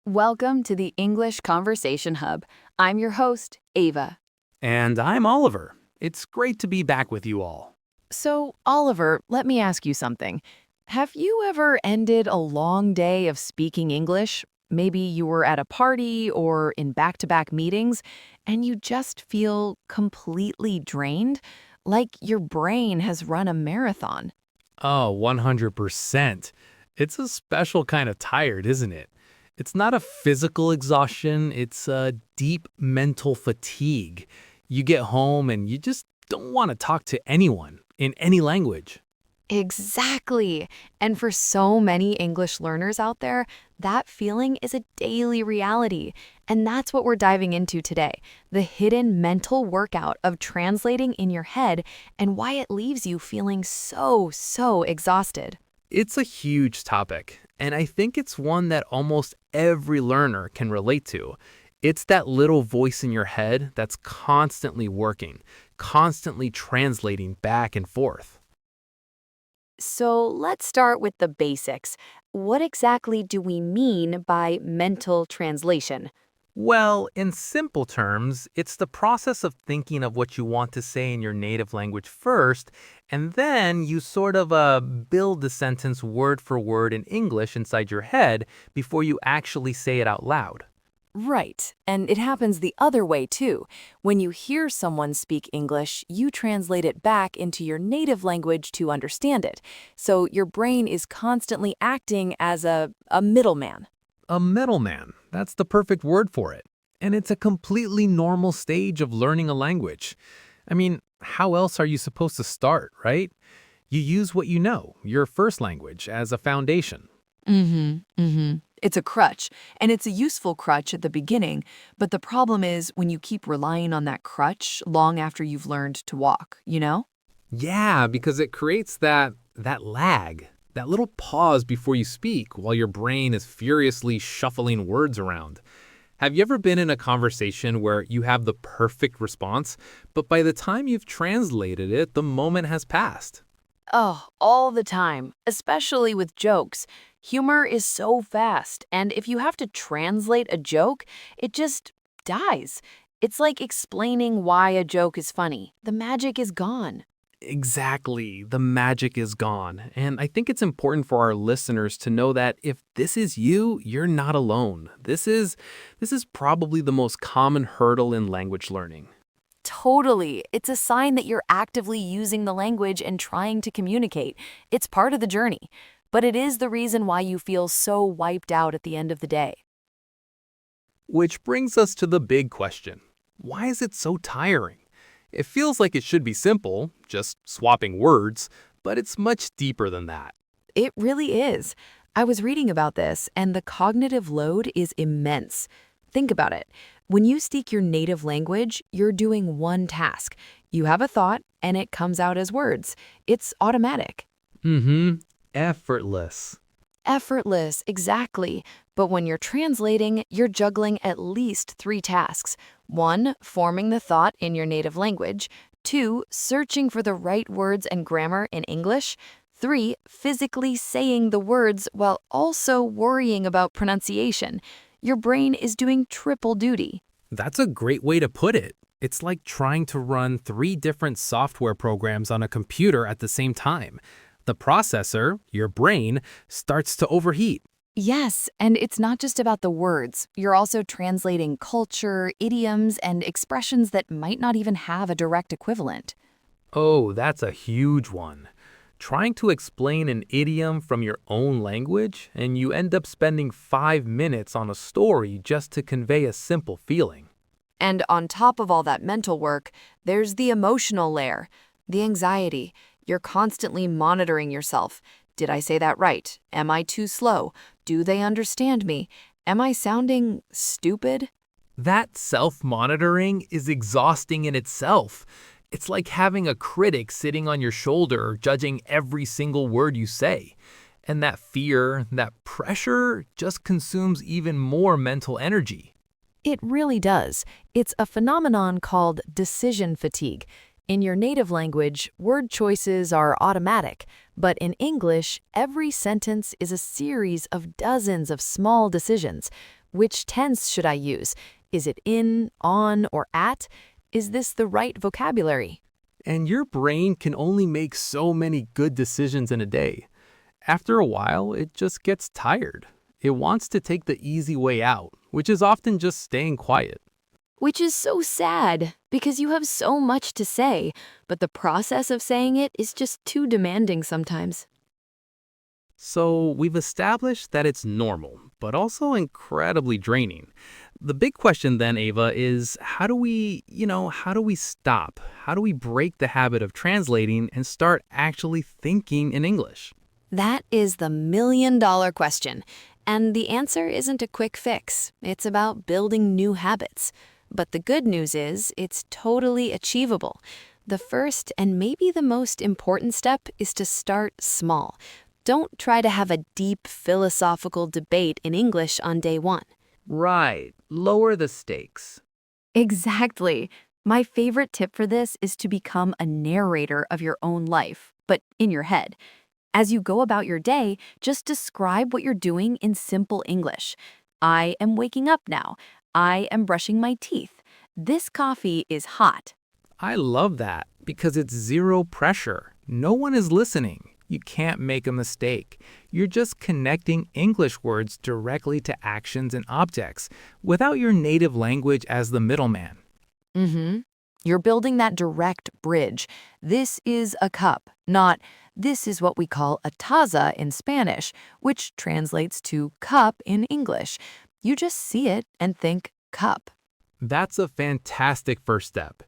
Welcome to the English Conversation Hub. I'm your host, Ava. And I'm Oliver. It's great to be back with you all. So, Oliver, let me ask you something. Have you ever ended a long day of speaking English? Maybe you were at a party or in back-to-back meetings, and you just feel completely drained, like your brain has run a marathon. Oh, 100%. It's a special kind of tired, isn't it? It's not a physical exhaustion, it's a deep mental fatigue. You get home and you just don't want to talk to anyone in any language. Exactly. And for so many English learners out there, that feeling is a daily reality. And that's what we're diving into today, the hidden mental workout of translating in your head and why it leaves you feeling so exhausted. It's a huge topic, and I think it's one that almost every learner can relate to. It's that little voice in your head that's constantly working, constantly translating back and forth. So let's start with the basics. What exactly do we mean by mental translation? Well, in simple terms, it's the process of thinking of what you want to say in your native language first, and then you sort of build the sentence word for word in English inside your head before you actually say it out loud. Right, and it happens the other way too. When you hear someone speak English, you translate it back into your native language to understand it. So your brain is constantly acting as a middleman. A middleman, that's the perfect word for it. And it's a completely normal stage of learning a language. I mean, how else are you supposed to start, right? You use what you know, your first language, as a foundation. It's a crutch, and it's a useful crutch at the beginning, but the problem is when you keep relying on that crutch long after you've learned to walk, you know? Yeah, because it creates that lag, that little pause before you speak while your brain is furiously shuffling words around. Have you ever been in a conversation where you have the perfect response, but by the time you've translated it, the moment has passed? Oh, all the time, especially with jokes. Humor is so fast, and if you have to translate a joke, it just dies. It's like explaining why a joke is funny. The magic is gone. Exactly. The magic is gone. And I think it's important for our listeners to know that if this is you, you're not alone. This is probably the most common hurdle in language learning. Totally. It's a sign that you're actively using the language and trying to communicate. It's part of the journey, but it is the reason why you feel so wiped out at the end of the day. Which brings us to the big question. Why is it so tiring? It feels like it should be simple, just swapping words, but it's much deeper than that. It really is. I was reading about this, and the cognitive load is immense. Think about it. When you speak your native language, you're doing one task. You have a thought, and it comes out as words. It's automatic. Mm-hmm. Effortless. Effortless, exactly. But when you're translating, you're juggling at least three tasks. One, forming the thought in your native language. Two, searching for the right words and grammar in English. Three, physically saying the words while also worrying about pronunciation. Your brain is doing triple duty. That's a great way to put it. It's like trying to run three different software programs on a computer at the same time. The processor, your brain, starts to overheat. Yes, and it's not just about the words. You're also translating culture, idioms, and expressions that might not even have a direct equivalent. Oh, that's a huge one. Trying to explain an idiom from your own language, and you end up spending 5 minutes on a story just to convey a simple feeling. And on top of all that mental work, there's the emotional layer, the anxiety. You're constantly monitoring yourself. Did I say that right? Am I too slow? Do they understand me? Am I sounding stupid? That self-monitoring is exhausting in itself. It's like having a critic sitting on your shoulder judging every single word you say. And that fear, that pressure just consumes even more mental energy. It really does. It's a phenomenon called decision fatigue. In your native language, word choices are automatic, but in English, every sentence is a series of dozens of small decisions. Which tense should I use? Is it in, on, or at? Is this the right vocabulary? And your brain can only make so many good decisions in a day. After a while, it just gets tired. It wants to take the easy way out, which is often just staying quiet. Which is so sad because you have so much to say, but the process of saying it is just too demanding sometimes. So we've established that it's normal, but also incredibly draining. The big question then, Ava, is how do we stop? How do we break the habit of translating and start actually thinking in English? That is the million-dollar question. And the answer isn't a quick fix. It's about building new habits. But the good news is it's totally achievable. The first and maybe the most important step is to start small. Don't try to have a deep philosophical debate in English on day one. Right. Lower the stakes. Exactly. My favorite tip for this is to become a narrator of your own life, but in your head. As you go about your day, just describe what you're doing in simple English. I am waking up now. I am brushing my teeth. This coffee is hot. I love that because it's zero pressure. No one is listening. You can't make a mistake. You're just connecting English words directly to actions and objects without your native language as the middleman. Mm-hmm. You're building that direct bridge. This is a cup, not this is what we call a taza in Spanish, which translates to cup in English. You just see it and think cup. That's a fantastic first step.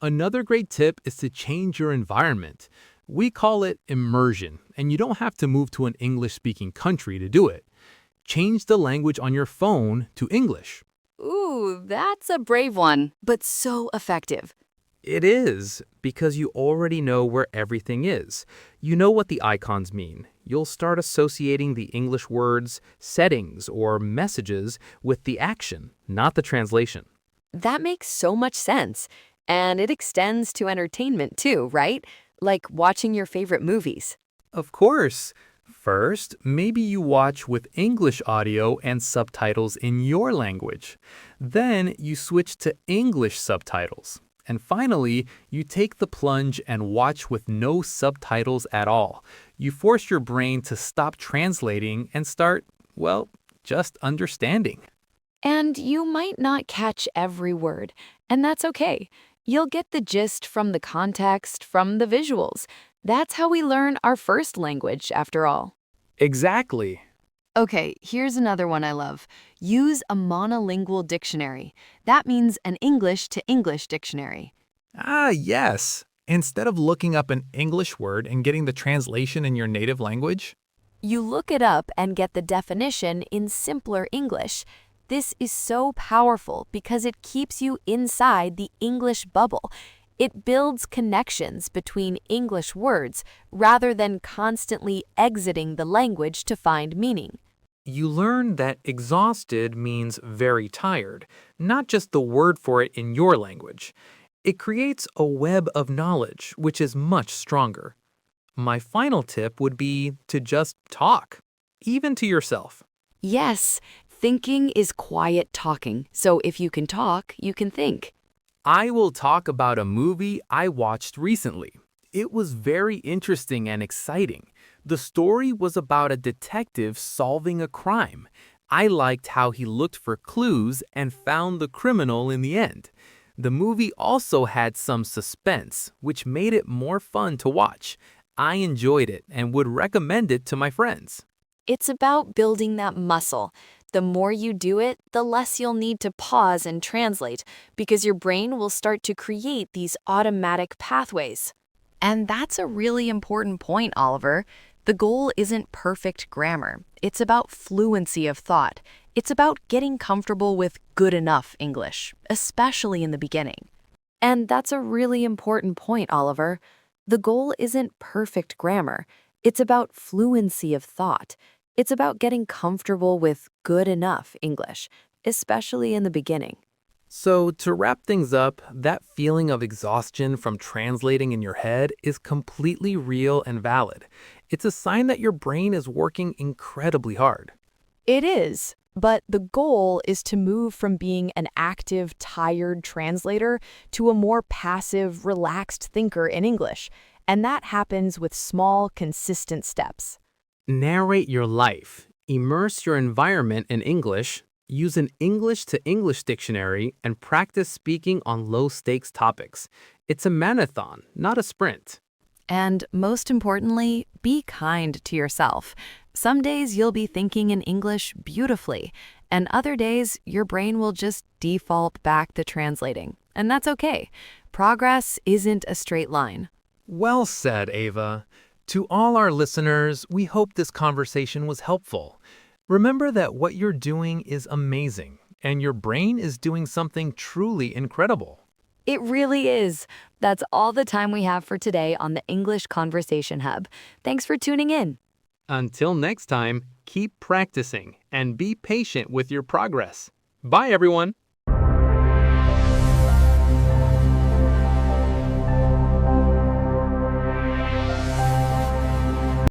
Another great tip is to change your environment. We call it immersion, and you don't have to move to an English-speaking country to do it. Change the language on your phone to English. Ooh, that's a brave one, but so effective. It is, because you already know where everything is. You know what the icons mean. You'll start associating the English words, settings, or messages with the action, not the translation. That makes so much sense. And it extends to entertainment too, right? Like watching your favorite movies. Of course. First, maybe you watch with English audio and subtitles in your language. Then you switch to English subtitles. And finally, you take the plunge and watch with no subtitles at all. You force your brain to stop translating and start, well, just understanding. And you might not catch every word, and that's okay. You'll get the gist from the context, from the visuals. That's how we learn our first language, after all. Exactly. Okay, here's another one I love. Use a monolingual dictionary. That means an English to English dictionary. Ah, yes. Instead of looking up an English word and getting the translation in your native language, You look it up and get the definition in simpler English. This is so powerful because it keeps you inside the English bubble. It builds connections between English words rather than constantly exiting the language to find meaning. you learn that exhausted means very tired, not just the word for it in your language. It creates a web of knowledge, which is much stronger. My final tip would be to just talk, even to yourself. Yes, thinking is quiet talking, so if you can talk, you can think. I will talk about a movie I watched recently. It was very interesting and exciting. The story was about a detective solving a crime. I liked how he looked for clues and found the criminal in the end. The movie also had some suspense, which made it more fun to watch. I enjoyed it and would recommend it to my friends. It's about building that muscle. The more you do it, the less you'll need to pause and translate because your brain will start to create these automatic pathways. And that's a really important point, Oliver. The goal isn't perfect grammar. It's about fluency of thought. It's about getting comfortable with good enough English, especially in the beginning. And that's a really important point, Oliver. The goal isn't perfect grammar. It's about fluency of thought. It's about getting comfortable with good enough English, especially in the beginning. So, to wrap things up, that feeling of exhaustion from translating in your head is completely real and valid. It's a sign that your brain is working incredibly hard. It is. But the goal is to move from being an active, tired translator to a more passive, relaxed thinker in English. And that happens with small, consistent steps. Narrate your life, immerse your environment in English, use an English to English dictionary, and practice speaking on low stakes topics. It's a marathon, not a sprint. And most importantly, be kind to yourself. Some days you'll be thinking in English beautifully, and other days your brain will just default back to translating. And that's okay. Progress isn't a straight line. Well said, Ava. To all our listeners, we hope this conversation was helpful. Remember that what you're doing is amazing, and your brain is doing something truly incredible. It really is. That's all the time we have for today on the English Conversation Hub. Thanks for tuning in. Until next time, keep practicing and be patient with your progress. Bye, everyone.